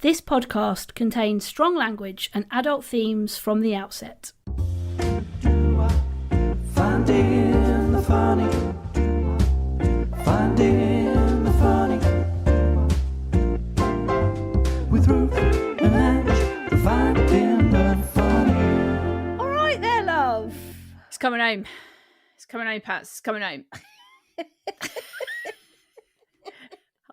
This podcast contains strong language and adult themes from the outset. Finding the funny. Finding the funny. With Ruth and Ange. Finding the funny. All right there, love. It's coming home. It's coming home, Pats. It's coming home.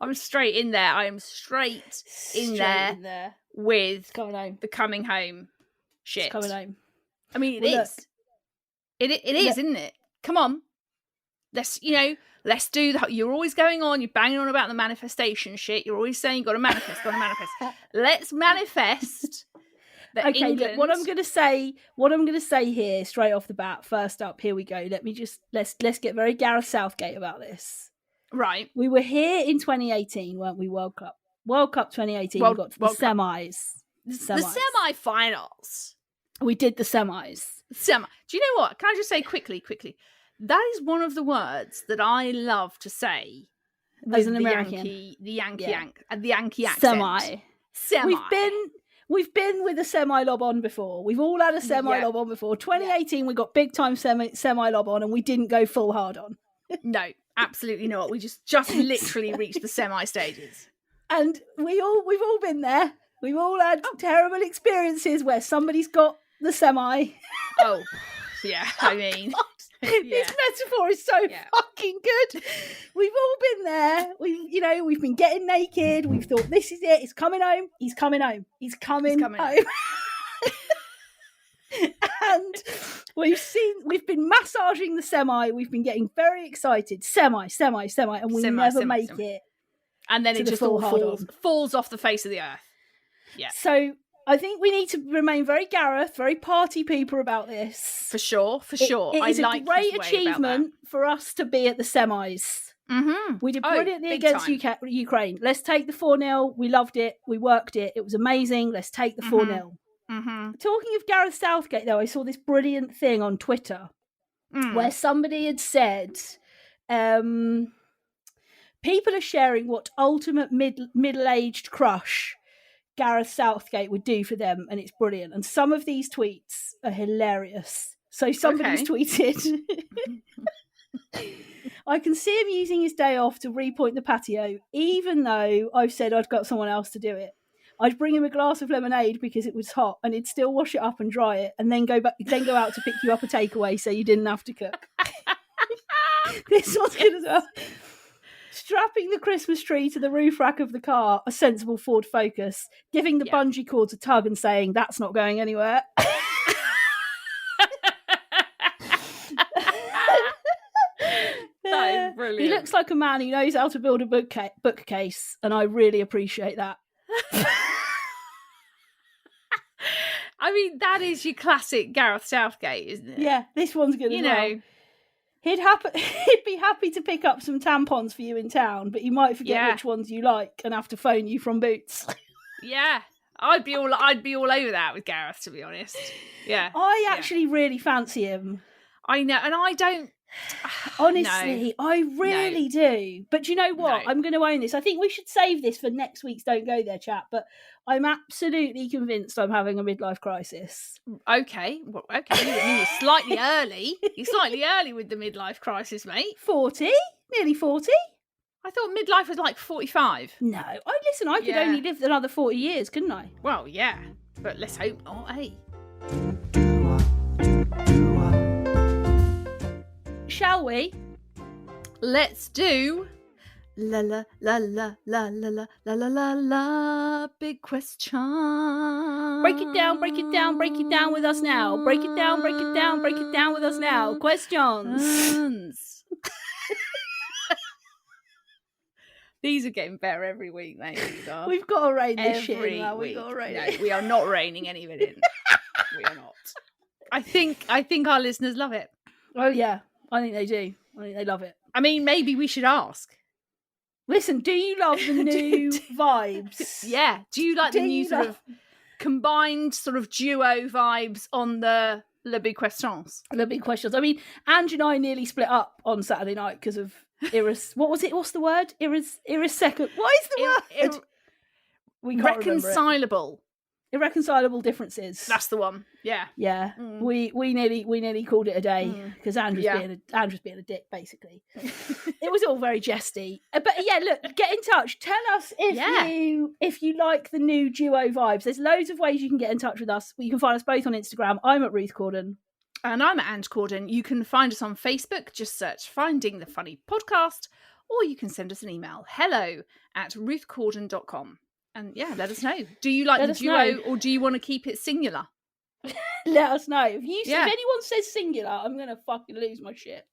I'm straight in there. I am straight in there with coming home. The coming home shit. It's coming home. I mean, Well, it is. It is, isn't it? Come on. Let's do that. You're always going on. You're banging on about the manifestation shit. You're always saying you've got to manifest, Let's manifest. Okay, England... look, what I'm going to say here straight off the bat. First up, here we go. Let's get very Gareth Southgate about this. Right. We were here in 2018, weren't we? World Cup 2018. We got to the semis. The semi-finals. We did the semis. Do you know what? Can I just say quickly? That is one of the words that I love to say. As an American. The Yankee accent. Semi. We've been with a semi-lob on before. We've all had a semi-lob on before. 2018, we got big time semi-lob on, and we didn't go full hard on. No, absolutely not. We just literally reached the semi stages. And we've all been there. We've all had terrible experiences where somebody's got the semi. Oh, yeah. I mean, this metaphor is so fucking good. We've all been there. We've been getting naked. We've thought, this is it. It's coming home. He's coming home. He's coming home. And we've been massaging the semi. We've been getting very excited. Semi, and we never make it. And then it just all falls off the face of the earth. Yeah. So I think we need to remain very Gareth, very party people about this. For sure. It is a great achievement for us to be at the semis. Mm-hmm. We did brilliantly against Ukraine. Let's take the 4-0. We loved it. We worked it. It was amazing. Let's take the 4-0. Mm-hmm. Talking of Gareth Southgate, though, I saw this brilliant thing on Twitter where somebody had said, people are sharing what ultimate middle-aged crush Gareth Southgate would do for them, and it's brilliant. And some of these tweets are hilarious. So somebody's tweeted, I can see him using his day off to repoint the patio, even though I've said I'd got someone else to do it. I'd bring him a glass of lemonade because it was hot, and he'd still wash it up and dry it, and then go out to pick you up a takeaway so you didn't have to cook. This one's good as well. Strapping the Christmas tree to the roof rack of the car, a sensible Ford Focus, giving the bungee cords a tug and saying, that's not going anywhere. That is brilliant. He looks like a man who knows how to build a bookcase, and I really appreciate that. I mean, that is your classic Gareth Southgate, isn't it? Yeah, this one's good as well. He'd be happy to pick up some tampons for you in town, but you might forget which ones you like and have to phone you from Boots. Yeah, I'd be all over that with Gareth, to be honest. Yeah, I actually really fancy him. I know, and I don't. Honestly, I really do. But do you know what? I'm going to own this. I think we should save this for next week's Don't Go There chat, but I'm absolutely convinced I'm having a midlife crisis. Okay. Well, okay. You're slightly early. You're slightly early with the midlife crisis, mate. 40? Nearly 40? I thought midlife was like 45. No. I could only live another 40 years, couldn't I? Well, yeah. But let's hope not, eh? Shall we? Let's do la la la la la la la la la la la big question. Break it down with us now. Break it down with us now. Questions. These are getting better every week, mate. We've got to rein this shit in. We've got to rein it. We are not reining any of it in. We are not. I think our listeners love it. Oh yeah. I think they do. I think they love it. I mean, maybe we should ask. Listen, do you love the new vibes? Yeah. Do you like the new sort of combined sort of duo vibes on the Le Big Questions? Le Big Questions. I mean, Ange and I nearly split up on Saturday night because of what was it? What's the word? Irresecond. What is the word? We can't remember it. Reconcilable. Irreconcilable differences. That's the one. Yeah. Yeah. We nearly called it a day because Andrew's being a dick, basically. It was all very jesty. But yeah, look, get in touch. Tell us if you like the new duo vibes. There's loads of ways you can get in touch with us. You can find us both on Instagram. I'm at Ruth Corden. And I'm at Ange Corden. You can find us on Facebook. Just search Finding the Funny Podcast. Or you can send us an email. hello@ruthcorden.com. And yeah, let us know. Do you like the duo or do you want to keep it singular? Let us know. If anyone says singular, I'm going to fucking lose my shit.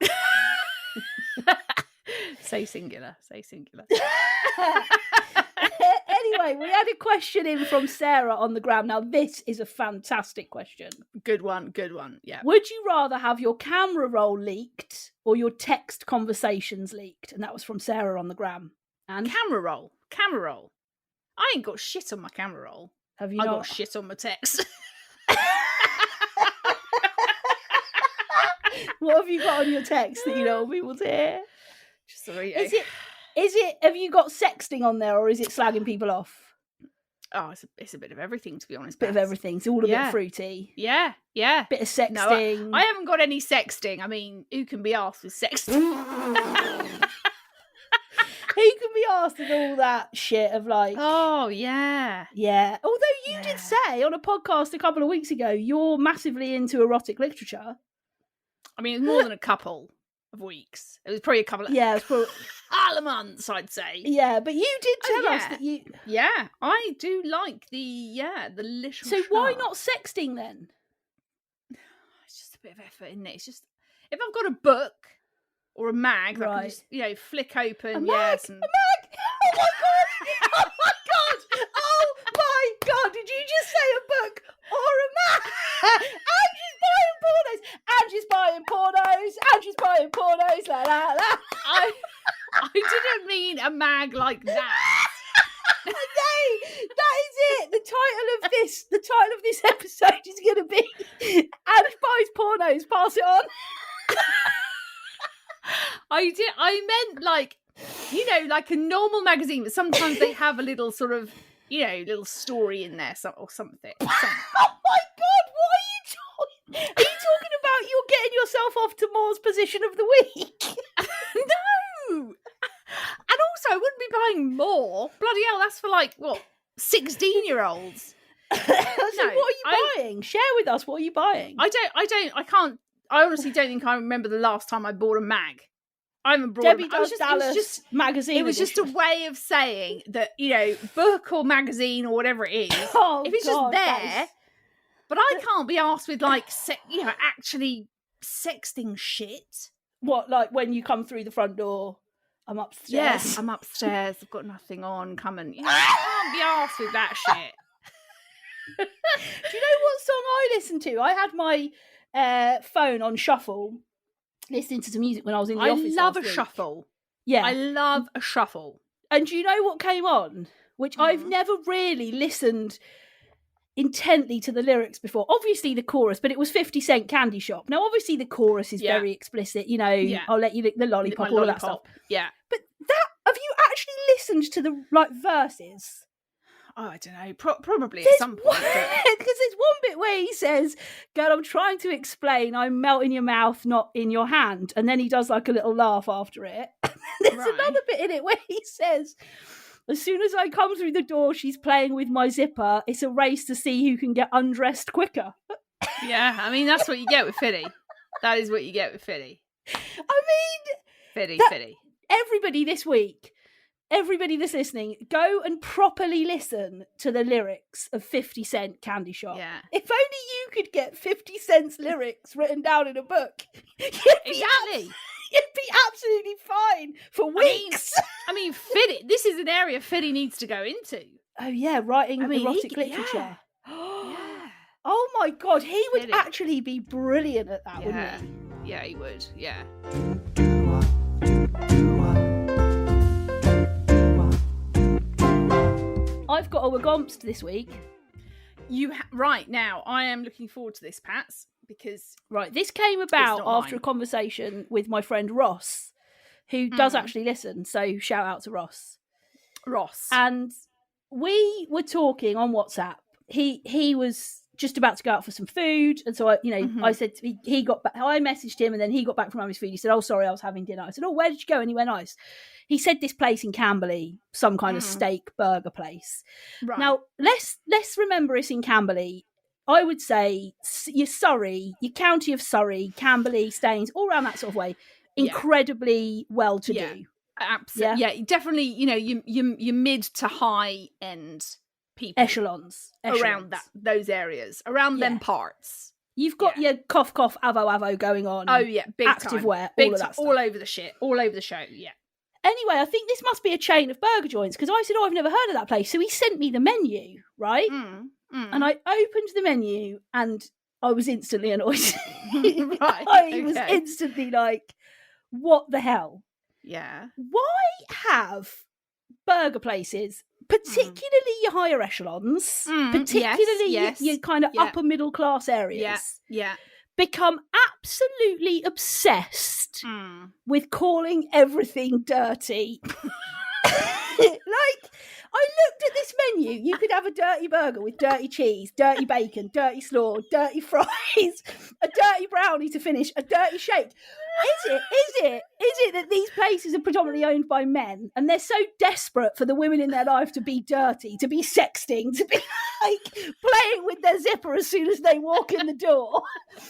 Say singular. Anyway, we had a question in from Sarah on the gram. Now, this is a fantastic question. Good one. Yeah. Would you rather have your camera roll leaked or your text conversations leaked? And that was from Sarah on the gram. And Camera roll. I ain't got shit on my camera roll. Have you I not? got shit on my text. What have you got on your text that you don't want people to hear? Just sorry. Is it? Have you got sexting on there, or is it slagging people off? Oh, it's a bit of everything, to be honest. Bit of everything. It's all a bit fruity. Yeah. Bit of sexting. No, I haven't got any sexting. I mean, who can be asked with sexting? Who can be asked with all that shit of like... Oh, yeah. Yeah. Although you did say on a podcast a couple of weeks ago, you're massively into erotic literature. I mean, it was more than a couple of weeks. It was probably a couple of... Yeah, it was probably... months, I'd say. Yeah, but you did tell us that you... Yeah, I do like the literature. So why not sexting then? It's just a bit of effort, isn't it? It's just... If I've got a book... or a mag that I can just, flick open. A mag? Yes. A mag? Oh my God! Oh my God! Oh my God! Did you just say a book or a mag? Angie's buying pornos. La la la. I didn't mean a mag like that. No, that is it. The title of this episode is going to be Ange buys pornos. Pass it on. I meant like a normal magazine, but sometimes they have a little sort of, little story in there or something. Oh my God, what are you talking? Are you talking about you're getting yourself off to Moore's position of the week? No! And also, I wouldn't be buying more. Bloody hell, that's for 16-year-olds. So what are you buying? Share with us, what are you buying? I honestly don't think I remember the last time I bought a mag. I haven't bought Debbie a mag. Does Dallas magazine. It was just a way of saying that, book or magazine or whatever it is, if it's just there, but I can't be asked with actually sexting shit. What, like when you come through the front door, I'm upstairs. Yes, I'm upstairs, I've got nothing on, come and, I can't be asked with that shit. Do you know what song I listened to? I had my phone on shuffle, listening to some music when I was in the office. I love a shuffle. Yeah. I love a shuffle. And do you know what came on? Which I've never really listened intently to the lyrics before. Obviously the chorus, but it was 50 Cent Candy Shop. Now obviously the chorus is very explicit, I'll let you lick the lollipop, all that stuff. Yeah. But have you actually listened to the verses? Oh, I don't know. Probably at some point. Because there's one bit where he says, "Girl, I'm trying to explain. I'm melting your mouth, not in your hand." And then he does a little laugh after it. There's another bit in it where he says, "As soon as I come through the door, she's playing with my zipper. It's a race to see who can get undressed quicker." Yeah, I mean, that's what you get with Fiddy. That is what you get with Fiddy. I mean... Fiddy. Everybody this week... Everybody that's listening, go and properly listen to the lyrics of 50 Cent Candy Shop. Yeah. If only you could get 50 Cent's lyrics written down in a book. Exactly. You'd be absolutely fine for weeks. I mean, Fiddy, this is an area Fiddy needs to go into. Oh, yeah, writing erotic literature. Yeah. Oh, my God, he would actually be brilliant at that, wouldn't he? Yeah, he would, yeah. I've got a wagomst this week. Right, now, I am looking forward to this, Pats, because... Right, this came about after a conversation with my friend Ross, who does actually listen, so shout out to Ross. Ross. And we were talking on WhatsApp. He was just about to go out for some food, and so I said he got back. I messaged him, and then he got back from having his food. He said, "Oh, sorry, I was having dinner." I said, "Oh, where did you go?" And he went, "Nice." He said this place in Camberley, some kind of steak burger place. Right. Now let's remember it's in Camberley. I would say your Surrey, your county of Surrey, Camberley, Staines, all around that sort of way, incredibly well to do. Absolutely, yeah, definitely. You know, you mid to high end people, echelons. around those areas, around them parts. You've got your cough avo going on. Oh yeah, big active time. wear, big all of time, that stuff. all over the shit, all over the show. Yeah. Anyway, I think this must be a chain of burger joints because I said, "Oh, I've never heard of that place." So he sent me the menu, right? And I opened the menu and I was instantly annoyed. Right. I was instantly like, "What the hell? Yeah. Why have burger places, particularly your higher echelons, particularly your kind of upper middle class areas, become absolutely obsessed with calling everything dirty?" Like, I looked at this menu. You could have a dirty burger with dirty cheese, dirty bacon, dirty slaw, dirty fries, a dirty brownie to finish, a dirty shake. Is it that these places are predominantly owned by men and they're so desperate for the women in their life to be dirty, to be sexting, to be like playing with their zipper as soon as they walk in the door?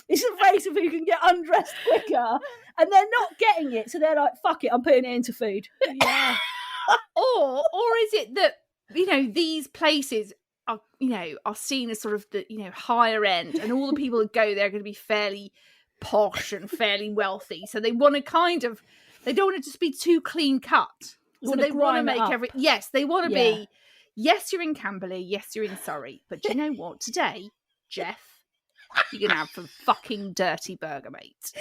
It's a race of who can get undressed quicker, and they're not getting it, so they're like, "Fuck it, I'm putting it into food." Yeah. or is it that, you know, these places are, you know, are seen as sort of the, you know, higher end, and all the people that go there are going to be fairly posh and fairly wealthy, so they want to they don't want to just be too clean cut, so they want to make they want to be, yes, you're in Camberley, yes, you're in Surrey, but do you know what, today, Jeff, you're gonna have some fucking dirty burger, mate.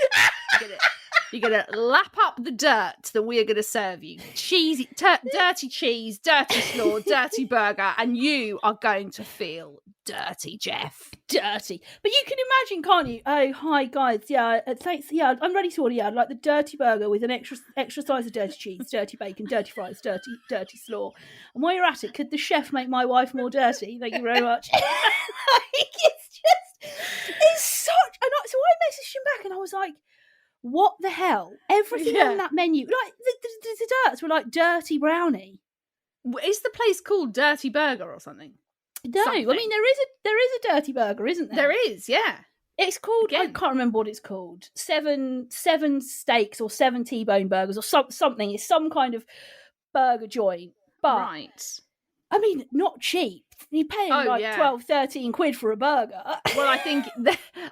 You're gonna lap up the dirt that we're gonna serve you. Cheesy, dirty cheese, dirty slaw, dirty burger, and you are going to feel dirty, Jeff. Dirty. But you can imagine, can't you? "Oh, hi guys. Yeah, thanks. Yeah, I'm ready to order. Yeah, I'd like the dirty burger with an extra slice of dirty cheese, dirty bacon, dirty fries, dirty slaw. And while you're at it, could the chef make my wife more dirty? Thank you very much." It's such. So I messaged him back and I was like, "What the hell? Everything on that menu, like the desserts were like dirty brownie." Is the place called Dirty Burger or something? No, I mean there is a dirty burger, isn't there? There is, yeah. It's called, I can't remember what it's called. Seven steaks or 7 T-bone burgers or something. It's some kind of burger joint. But right. I mean, not cheap. You're paying 12, 13 quid for a burger. Well, I think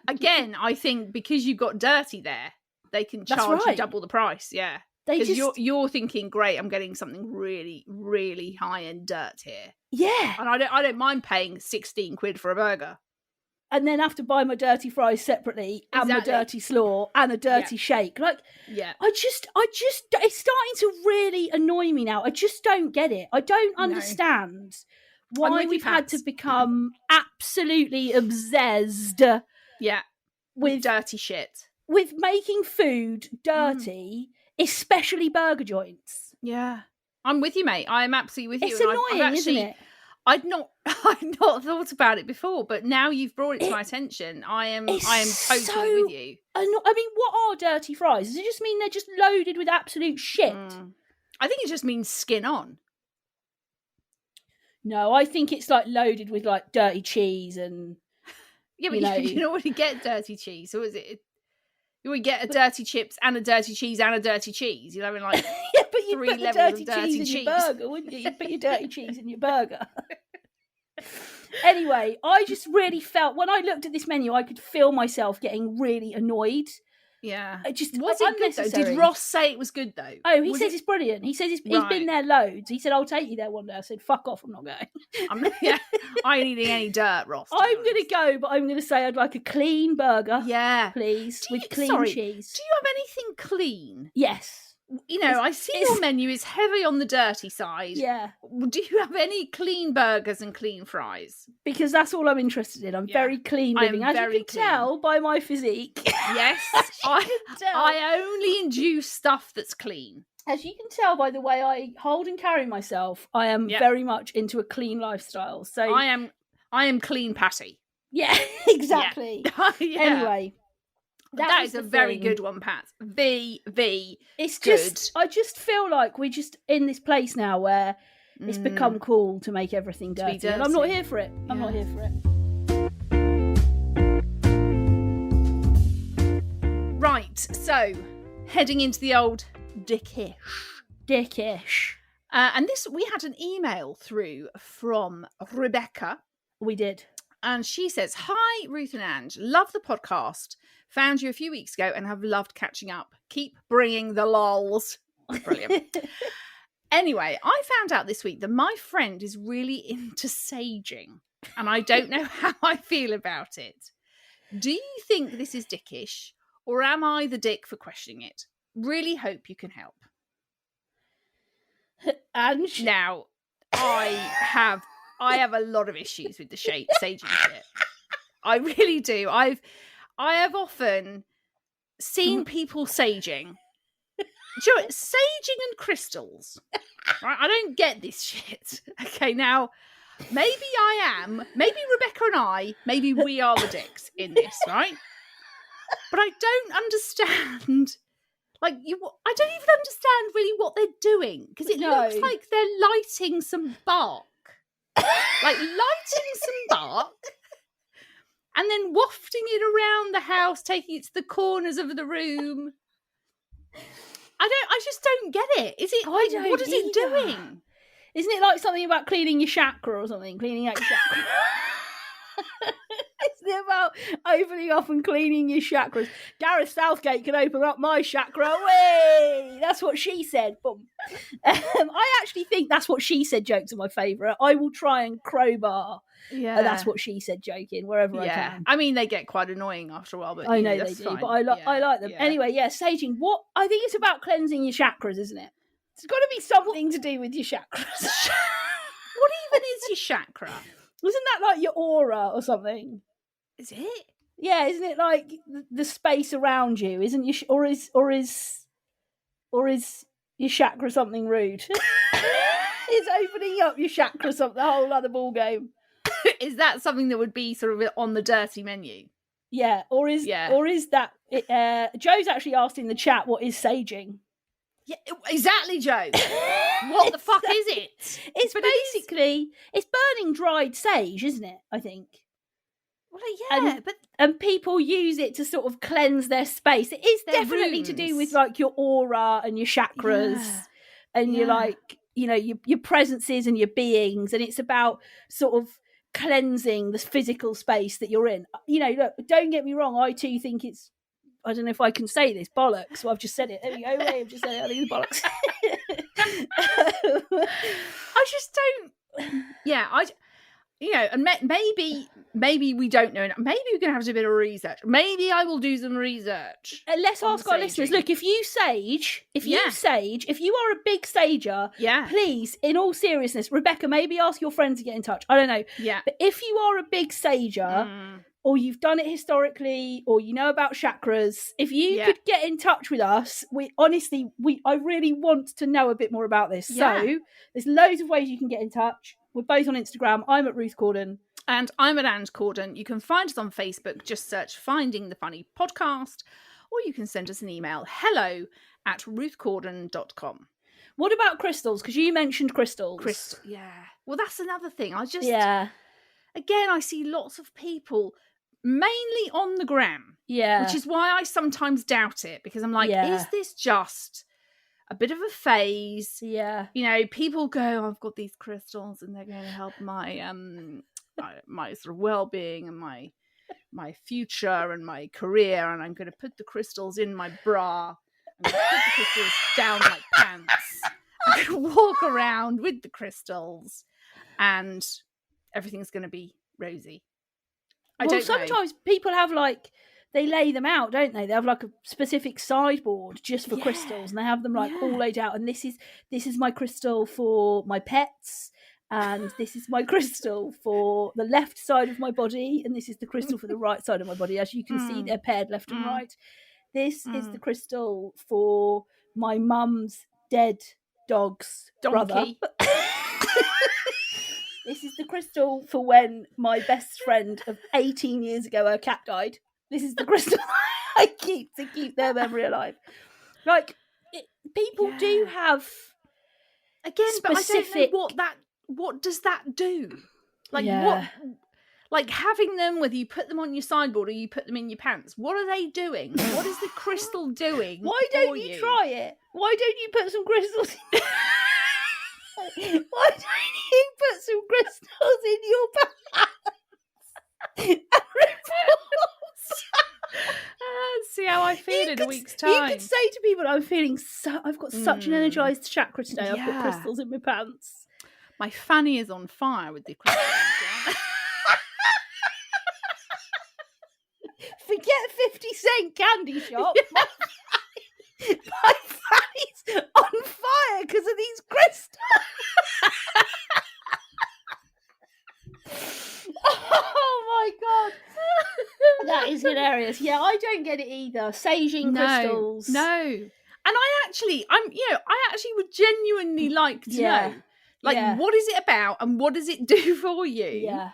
I think because you've got dirty there, they can charge you double the price. Yeah. Because you're thinking, great, I'm getting something really, really high end dirt here. Yeah. And I don't mind paying 16 quid for a burger. And then have to buy my dirty fries separately and my dirty slaw and a dirty shake. Like, I just, it's starting to really annoy me now. I just don't get it. I don't understand why we've had to become absolutely obsessed. Yeah. With dirty shit. With making food dirty, especially burger joints. Yeah. I'm with you, mate. I'm absolutely with you. It's annoying, isn't it? I'd not thought about it before, but now you've brought it to my attention. I am totally with you. I mean, what are dirty fries? Does it just mean they're just loaded with absolute shit? I think it just means skin on. No, I think it's like loaded with like dirty cheese and but you don't already get dirty cheese. So is it? You would get a dirty chips and a dirty cheese and a dirty cheese. You're having like but you'd 3 put the levels dirty of dirty cheese in your burger, wouldn't you? You'd put your dirty cheese in your burger. Anyway, I just really felt, when I looked at this menu, I could feel myself getting really annoyed. Yeah. It just was it good though? Did Ross say it was good though? Oh, he says it's brilliant. He says he's been there loads. He said, "I'll take you there one day." I said, "Fuck off, I'm not going." I ain't eating any dirt, Ross. I'm going to go, but I'm going to say I'd like a clean burger. Yeah. Please, with clean cheese. Do you have anything clean? Yes. You know, I see your menu is heavy on the dirty side. Yeah. Do you have any clean burgers and clean fries? Because that's all I'm interested in. I'm very clean living. As you can tell by my physique. Yes. I only induce stuff that's clean. As you can tell by the way I hold and carry myself, I am Yep. very much into a clean lifestyle. So I am clean Patty. yeah, exactly. Yeah. Anyway, that was is a the very thing. good one, Pat. V. It's good. just, I just feel like we're just in this place now where it's become cool to make everything dirty, dirty. and I'm not here for it. I'm not here for it. Right, so heading into the old dickish. And this, we had an email through from Rebecca. We did. And she says, "Hi, Ruth and Ange. Love the podcast. Found you a few weeks ago and have loved catching up. Keep bringing the lols." Brilliant. Anyway, I found out this week that my friend is really into saging, and I don't know how I feel about it. Do you think this is dickish, or am I the dick for questioning it? Really hope you can help. Ange? Now, I have a lot of issues with the saging shit. I really do. I have often seen people saging. Do you know what? Saging and crystals. Right? I don't get this shit. Okay, now maybe I am. Maybe Rebecca and I. Maybe we are the dicks in this, right? But I don't understand. Like I don't even understand really what they're doing, because it looks like they're lighting some bark. Like lighting some bark and then wafting it around the house, taking it to the corners of the room. I just don't get it. Is it? What is it doing? Isn't it like something about cleaning your chakra or something? Cleaning out your chakra. Isn't it about opening up and cleaning your chakras? Gareth Southgate can open up my chakra. Way! That's what she said. Boom. I actually think that's what she said jokes are my favourite. I will try and crowbar. Yeah, that's what she said joking wherever I can. I mean, they get quite annoying after a while, but I know they do. Fine. But I like them. Yeah. Anyway, saging. What I think it's about cleansing your chakras, isn't it? It's got to be something to do with your chakras. What even is your chakra? Isn't that like your aura or something? Is it? Yeah, isn't it like the space around you? Isn't your or is your chakra something rude? Is opening up your chakra something a whole other ball game? Is that something that would be sort of on the dirty menu? Yeah, or is that? Joe's actually asked in the chat, what is saging? Yeah, exactly, Joe. What the fuck is it? It's basically it's burning dried sage, isn't it? I think. Well, yeah, and people use it to sort of cleanse their space. It is definitely rooms. To do with like your aura and your chakras, and your like, your presences and your beings, and it's about sort of cleansing the physical space that you're in. Look, don't get me wrong. I too think it's. I don't know if I can say this, bollocks. So I've just said it. There we go. I've just said it. I think it's bollocks. I just don't. Yeah, and maybe we don't know. Maybe we're going to have to do a bit of research. Maybe I will do some research. Let's ask our listeners. Look, if you sage, if you are a big sager, please, in all seriousness, Rebecca, maybe ask your friends to get in touch. I don't know. Yeah. But if you are a big sager, or you've done it historically, or you know about chakras, if you could get in touch with us, I really want to know a bit more about this. Yeah. So there's loads of ways you can get in touch. We're both on Instagram. I'm at Ruth Corden. And I'm at Ange Corden. You can find us on Facebook. Just search Finding the Funny Podcast. Or you can send us an email, hello@ruthcorden.com. What about crystals? Because you mentioned crystals. Yeah. Well, that's another thing. Again, I see lots of people, mainly on the gram. Yeah. Which is why I sometimes doubt it. Because I'm like, is this just a bit of a phase? Yeah. People go, I've got these crystals and they're going to help my my sort of well-being and my future and my career, and I'm going to put the crystals in my bra. I'm going to put the crystals down my pants. I'm going to walk around with the crystals and everything's going to be rosy. I don't know. Sometimes people have they lay them out, don't they? They have like a specific sideboard just for crystals, and they have them all laid out. And this is my crystal for my pets, and this is my crystal for the left side of my body, and this is the crystal for the right side of my body. As you can see, they're paired left and right. This is the crystal for my mum's dead dog's brother. Donkey. This is the crystal for when my best friend of 18 years ago, her cat died. This is the crystal I keep to keep their memory alive. Like, people do have again, specific... but I don't know what does that do? Like, Yeah. what? Like, having them, whether you put them on your sideboard or you put them in your pants, what are they doing? What is the crystal doing? Why don't for you try it? Why don't you put some crystals in... Why don't you put some crystals in your pants? See how I feel in a week's time. You could say to people, I've got such an energized chakra today. I've got crystals in my pants. My fanny is on fire with the crystals. Forget 50-cent candy shop. My fanny's on fire because of these crystals. Oh my god. That is hilarious. Yeah, I don't get it either. Saging crystals. No. And I actually would genuinely like to know. Like, what is it about and what does it do for you? Yeah.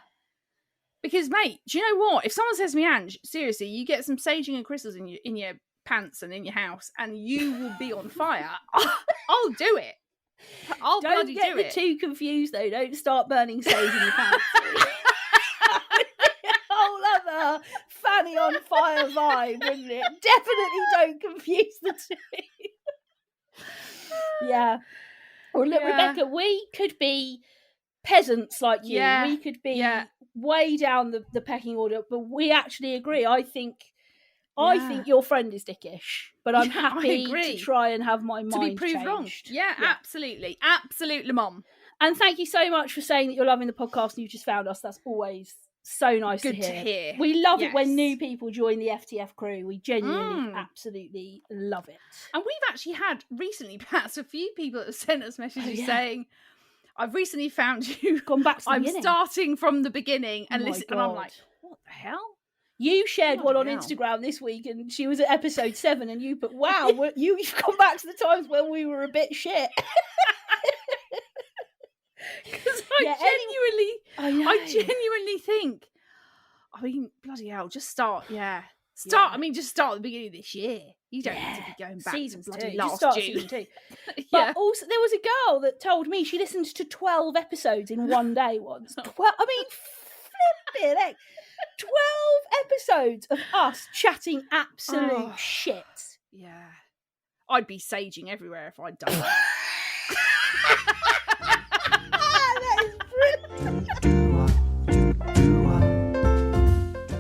Because, mate, do you know what? If someone says to me, Ange, seriously, you get some saging and crystals in your pants and in your house and you will be on fire, I'll do it. I'll bloody do it. Don't get too confused, though. Don't start burning sage in your pants. Whole other fanny on fire vibe, wouldn't it? Definitely don't confuse the two. Yeah. Or look, Rebecca, we could be peasants like you. Yeah. We could be way down the pecking order, but we actually agree. I think your friend is dickish, but I'm happy to try and have my mind to be proved changed. wrong. Yeah, absolutely, Mom. And thank you so much for saying that you're loving the podcast and you just found us. That's always so nice to hear. We love it when new people join the FTF crew. We genuinely, absolutely love it. And we've actually had recently, perhaps, a few people that have sent us messages saying, I've recently found you. Gone back to the beginning. I'm starting from the beginning and listen. And I'm like, what the hell? You shared one on Instagram this week and she was at episode 7 and you put, wow, you've gone back to the times when we were a bit shit. Because I genuinely think, I mean, bloody hell, just start, just start at the beginning of this year. You don't need to be going back to bloody last June. Season 2. But also, there was a girl that told me she listened to 12 episodes in one day once. 12, I mean, flipping heck. 12 episodes of us chatting absolute shit. Yeah. I'd be saging everywhere if I'd done that. That is brilliant.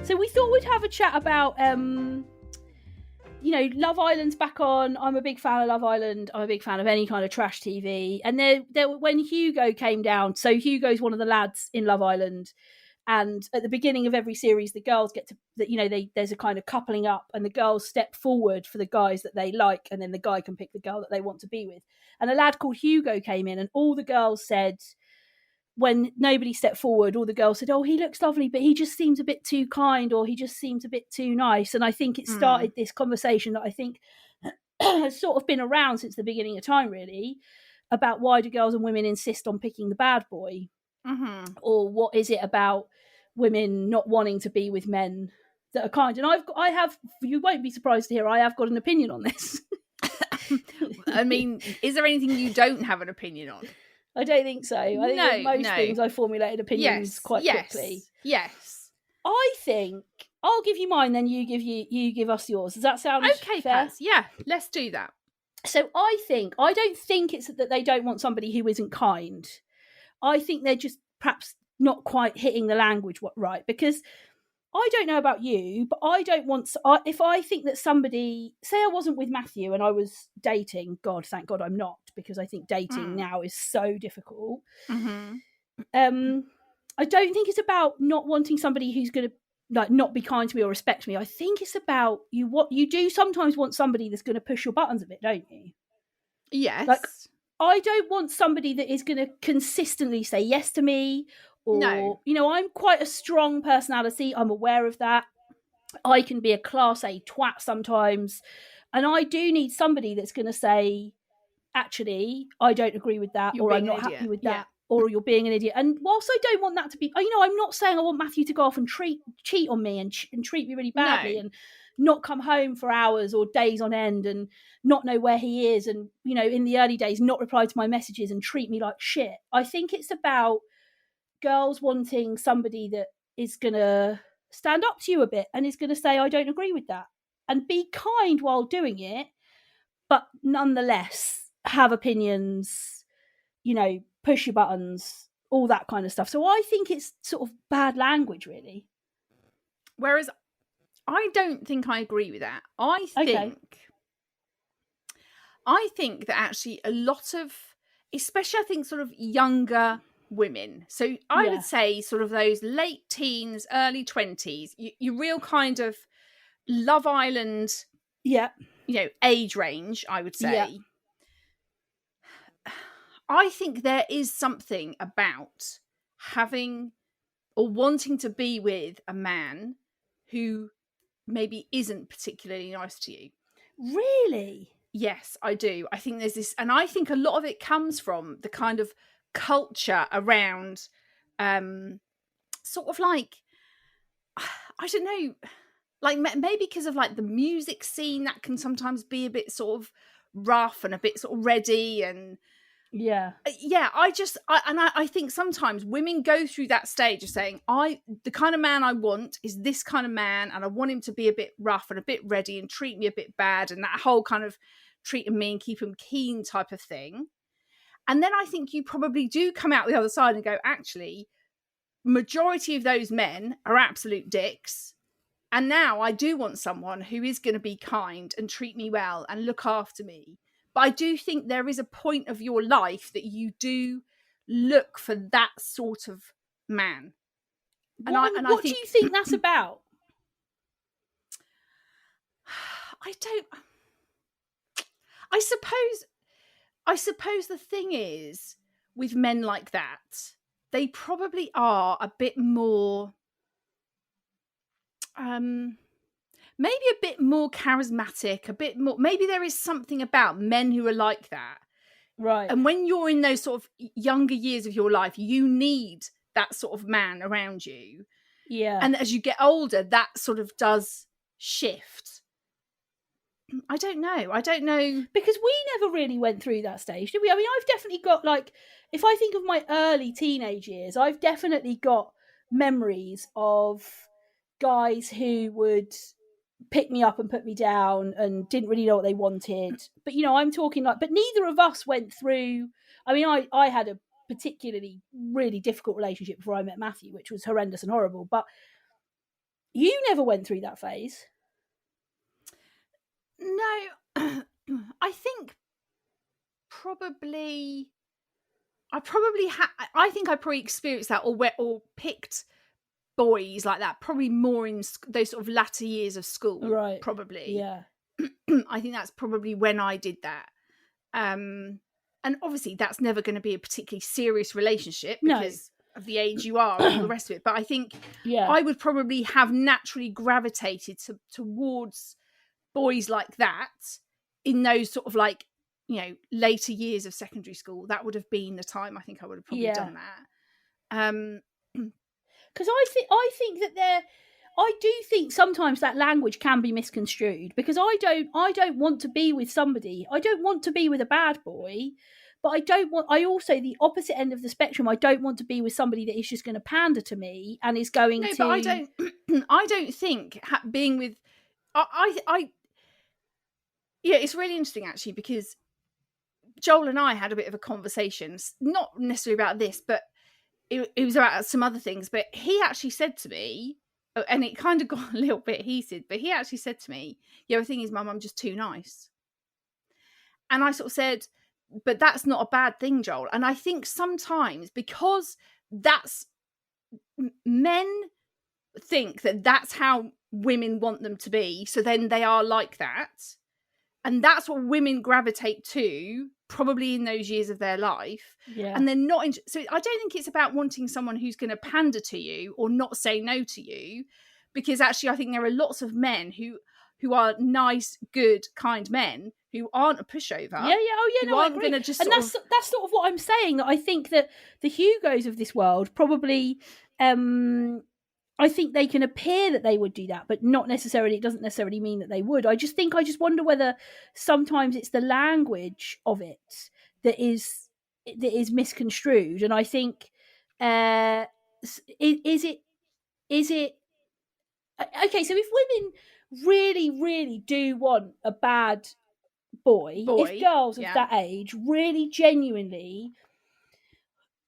So we thought we'd have a chat about, Love Island's back on. I'm a big fan of Love Island. I'm a big fan of any kind of trash TV. And there when Hugo came down, so Hugo's one of the lads in Love Island. And at the beginning of every series, the girls get to, there's a kind of coupling up and the girls step forward for the guys that they like. And then the guy can pick the girl that they want to be with. And a lad called Hugo came in and all the girls said, when nobody stepped forward, all the girls said, oh, he looks lovely, but he just seems a bit too kind or he just seems a bit too nice. And I think it started this conversation that I think has sort of been around since the beginning of time, really, about why do girls and women insist on picking the bad boy? Mm-hmm. Or what is it about women not wanting to be with men that are kind? And I have, you won't be surprised to hear, I have got an opinion on this. I mean, is there anything you don't have an opinion on? I don't think so. I think on most things I formulated opinions quite quickly. Yes. I think I'll give you mine, then you give us yours. Does that sound okay, fair? Paz? Yeah, let's do that. So I don't think it's that they don't want somebody who isn't kind. I think they're just perhaps not quite hitting the language right, because I don't know about you, but I don't want, if I think that somebody, say I wasn't with Matthew and I was dating, God, thank God I'm not, because I think dating now is so difficult. Mm-hmm. I don't think it's about not wanting somebody who's going to not be kind to me or respect me. I think it's about you do sometimes want somebody that's going to push your buttons a bit, don't you? Yes. Like, I don't want somebody that is going to consistently say yes to me. Or, I'm quite a strong personality. I'm aware of that. I can be a class A twat sometimes. And I do need somebody that's going to say, actually, I don't agree with that, You're or I'm being an not happy idiot. with Yeah. that, or you're being an idiot. And whilst I don't want that to be, I'm not saying I want Matthew to go off and cheat on me and treat me really badly No. and not come home for hours or days on end and not know where he is and, in the early days, not reply to my messages and treat me like shit. I think it's about girls wanting somebody that is going to stand up to you a bit and is going to say, I don't agree with that, and be kind while doing it, but nonetheless have opinions, push your buttons, all that kind of stuff. So I think it's sort of bad language, really. Whereas I don't think I agree with that. I think that actually a lot of, especially I think sort of younger women, so I would say sort of those late teens, early 20s, you real kind of Love Island, age range, I would say. Yeah. I think there is something about having or wanting to be with a man who maybe isn't particularly nice to you. Really? Yes, I do. I think there's this, and I think a lot of it comes from the kind of culture around sort of like, I don't know, like maybe because of like the music scene that can sometimes be a bit sort of rough and a bit sort of ready and I think sometimes women go through that stage of saying, the kind of man I want is this kind of man, and I want him to be a bit rough and a bit ready and treat me a bit bad, and that whole kind of treating me and keep him keen type of thing. And then I think you probably do come out the other side and go, actually, majority of those men are absolute dicks. And now I do want someone who is going to be kind and treat me well and look after me. But I do think there is a point of your life that you do look for that sort of man. What do you think that's about? I suppose the thing is, with men like that, they probably are a bit more, maybe a bit more charismatic, a bit more, maybe there is something about men who are like that. Right. And when you're in those sort of younger years of your life, you need that sort of man around you. Yeah. And as you get older, that sort of does shift. I don't know. Because we never really went through that stage, did we? I mean, I've definitely got, like, if I think of my early teenage years, I've definitely got memories of guys who would pick me up and put me down and didn't really know what they wanted. But, I'm talking like, but neither of us went through, I mean, I had a particularly really difficult relationship before I met Matthew, which was horrendous and horrible. But you never went through that phase. No, I think I probably experienced that or picked boys like that probably more in those sort of latter years of school, right? Probably, yeah. I think that's probably when I did that. And obviously, that's never going to be a particularly serious relationship because of the age you are and all the rest of it. But I think I would probably have naturally gravitated towards boys like that in those sort of like, later years of secondary school. That would have been the time I think I would have probably done that. Because I think that I do think sometimes that language can be misconstrued, because I don't want to be with somebody. I don't want to be with a bad boy, but I also, the opposite end of the spectrum, I don't want to be with somebody that is just going to pander to me and is going to. But I don't think being with, it's really interesting actually, because Joel and I had a bit of a conversation, not necessarily about this, but it was about some other things. But he actually said to me, and it kind of got a little bit heated, but he actually said to me, the thing is, Mum, I'm just too nice. And I sort of said, but that's not a bad thing, Joel. And I think sometimes, because men think that that's how women want them to be, so then they are like that. And that's what women gravitate to, probably in those years of their life. Yeah. And they're not. So I don't think it's about wanting someone who's going to pander to you or not say no to you, because actually I think there are lots of men who who are nice, good, kind men who aren't a pushover. Yeah. Oh, yeah. Who No, I aren't agree. going to just And that's sort of what I'm saying. That I think that the Hugos of this world probably, I think they can appear that they would do that, but not necessarily. It doesn't necessarily mean that they would. I just wonder whether sometimes it's the language of it that is misconstrued. And I think, is it okay? So if women really do want a bad boy, if girls of that age really genuinely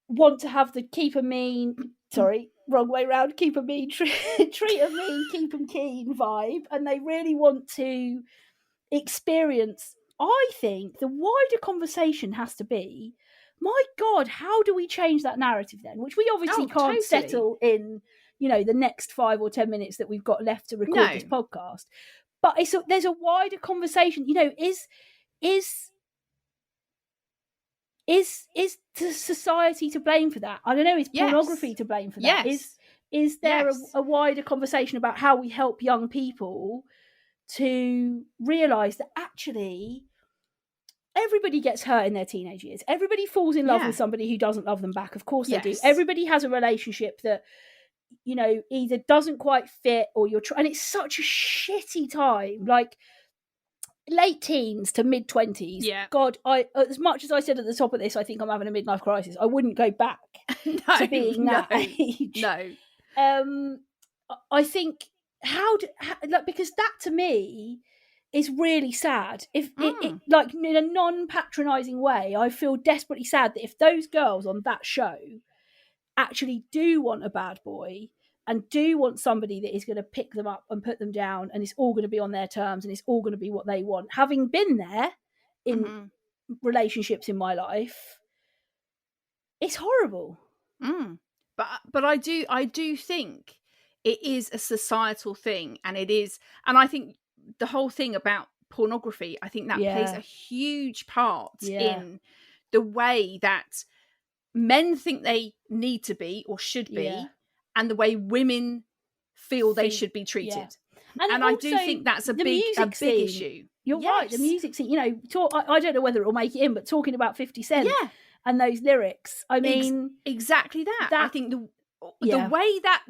want to have the keep 'em mean, sorry, wrong way round, keep 'em mean, treat 'em mean, keep 'em keen vibe, and they really want to experience, I think the wider conversation has to be, my God, how do we change that narrative then? Which we obviously can't settle in, the next 5 or 10 minutes that we've got left to record this podcast. But there's a wider conversation. Is the society to blame for that? I don't know. Is pornography to blame for that? Is there a wider conversation about how we help young people to realise that actually everybody gets hurt in their teenage years. Everybody falls in love with somebody who doesn't love them back. Of course they do. Everybody has a relationship that, either doesn't quite fit or and it's such a shitty time. Like, late teens to mid 20s. Yeah. God, as much as I said at the top of this, I think I'm having a midlife crisis. I wouldn't go back to being that age. No. I think because that to me is really sad. If it like in a non-patronising way, I feel desperately sad that if those girls on that show actually do want a bad boy and do want somebody that is going to pick them up and put them down, and it's all going to be on their terms and it's all going to be what they want, having been there in relationships in my life, it's horrible. But I do think it is a societal thing, and I think the whole thing about pornography, I think that plays a huge part in the way that men think they need to be or should be, and the way women feel they should be treated. And I do think that's a big issue. You're right. The music scene, I don't know whether it will make it in, but talking about 50 Cent and those lyrics, I mean, exactly that. I think the way that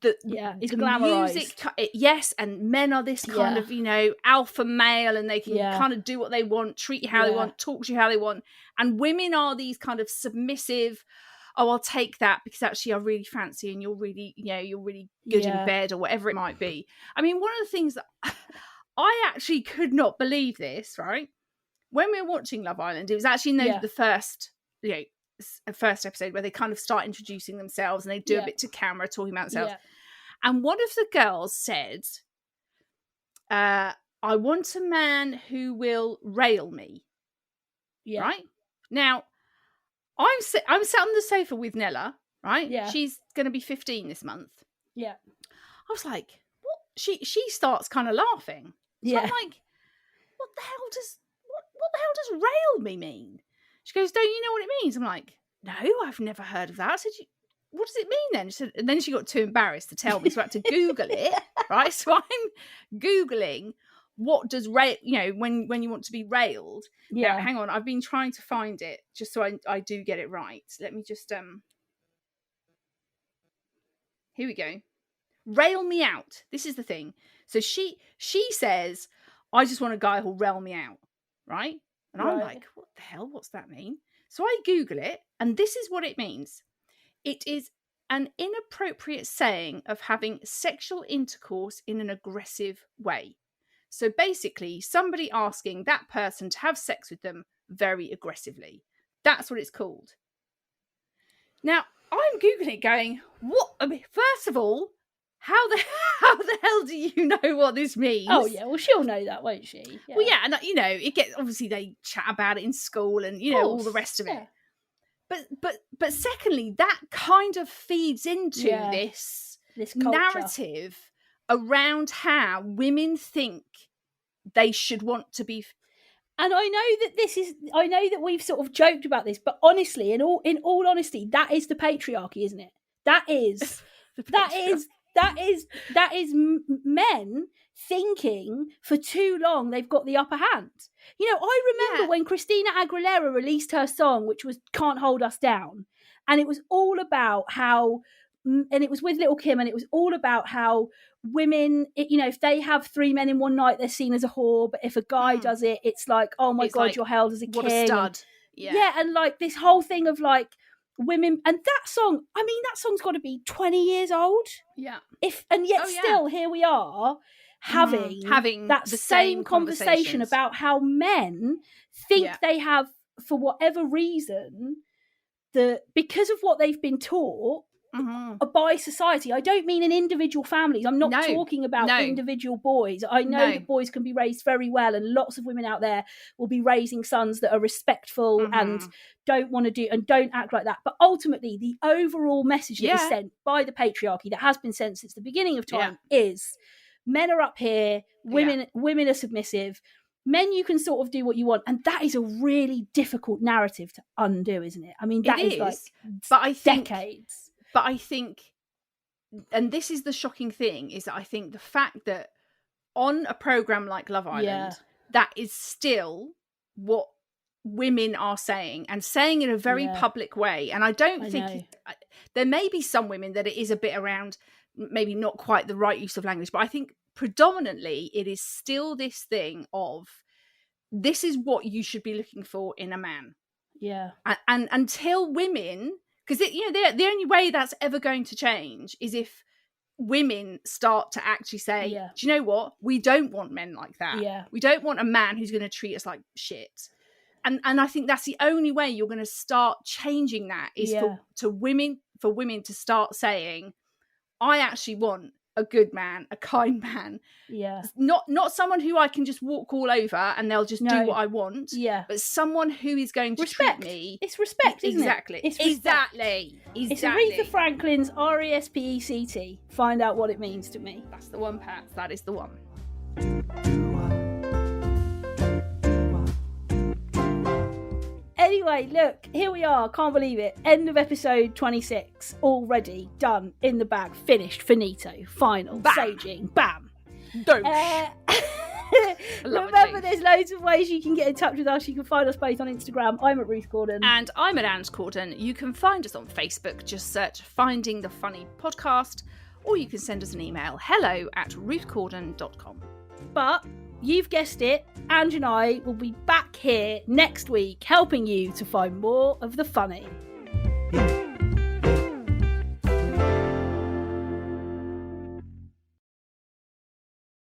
it's the glamorized. Music, and men are this kind of alpha male, and they can kind of do what they want, treat you how they want, talk to you how they want, and women are these kind of submissive. Oh, I'll take that because actually I really fancy and you're really good in bed, or whatever it might be. I mean, one of the things that I actually could not believe this, right? When we were watching Love Island, it was actually the first episode where they kind of start introducing themselves and they do a bit to camera talking about themselves. And one of the girls said, I want a man who will rail me. Right? Now, I'm sat on the sofa with Nella, right? Yeah. She's going to be 15 this month. Yeah. I was like, what? She starts kind of laughing. So I'm like, what the hell does rail me mean? She goes, don't you know what it means? I'm like, no, I've never heard of that. I said, what does it mean then? She said, and then she got too embarrassed to tell me, so I had to Google it, right? So I'm Googling what does rail, when you want to be railed. Yeah. Now, hang on, I've been trying to find it just so I do get it right. Let me just, here we go. Rail me out. This is the thing. So she says, I just want a guy who'll rail me out, right? And I'm like, what the hell? What's that mean? So I Google it, and this is what it means. It is an inappropriate saying of having sexual intercourse in an aggressive way. So basically, somebody asking that person to have sex with them very aggressively. That's what it's called. Now, I'm Googling it going, what? I mean, first of all, how the hell do you know what this means? Oh, yeah, well, she'll know that, won't she? Yeah. Well, yeah, and it gets, obviously they chat about it in school and, all the rest of it. But secondly, that kind of feeds into this narrative around how women think they should want to be. And I know that we've sort of joked about this, but honestly, in all honesty, that is the patriarchy, isn't it? That is that is men thinking for too long they've got the upper hand. You know, I remember when Christina Aguilera released her song, which was Can't Hold Us Down, and it was all about how, and it was with Little Kim, and it was all about how women, you know, if they have 3 men in one night, they're seen as a whore, but if a guy does it, it's like, oh my It's God, like, you're held as a what king. a stud. Yeah, and like this whole thing of like women, and that song, I mean, that song's got to be 20 years old. Yeah. And yet still here we are having that the same conversation about how men think they have, for whatever reason, because of what they've been taught by society. I don't mean in individual families. I'm not talking about individual boys. I know that boys can be raised very well, and lots of women out there will be raising sons that are respectful and don't want to do and don't act like that. But ultimately, the overall message that is sent by the patriarchy, that has been sent since the beginning of time, is men are up here, women are submissive. Men, you can sort of do what you want, and that is a really difficult narrative to undo, isn't it? I mean, that is like decades. But I think, and this is the shocking thing, is that I think the fact that on a program like Love Island, that is still what women are saying, and saying in a very public way. And I don't think there may be some women that it is a bit around, maybe not quite the right use of language, but I think predominantly it is still this thing of, this is what you should be looking for in a man. Yeah. And until women, because the only way that's ever going to change is if women start to actually say, do you know what? We don't want men like that. Yeah. We don't want a man who's going to treat us like shit. And I think that's the only way you're going to start changing that, is for women to start saying, I actually want a good man, a kind man. Yeah. Not someone who I can just walk all over and they'll just do what I want. Yeah. But someone who is going to treat me. It's respect, isn't exactly. it? Exactly. It's Aretha Franklin's RESPECT. Find out what it means to me. That's the one, Pat. That is the one. Anyway, look, here we are. Can't believe it. End of episode 26. Already done. In the bag. Finished. Finito. Final. Bam. Saging. Bam. Don't. Remember, there's loads of ways you can get in touch with us. You can find us both on Instagram. I'm at Ruth Gordon. And I'm at Ange Gordon. You can find us on Facebook. Just search Finding the Funny Podcast. Or you can send us an email. hello@ruthgordon.com. But you've guessed it, Ange and I will be back here next week helping you to find more of the funny.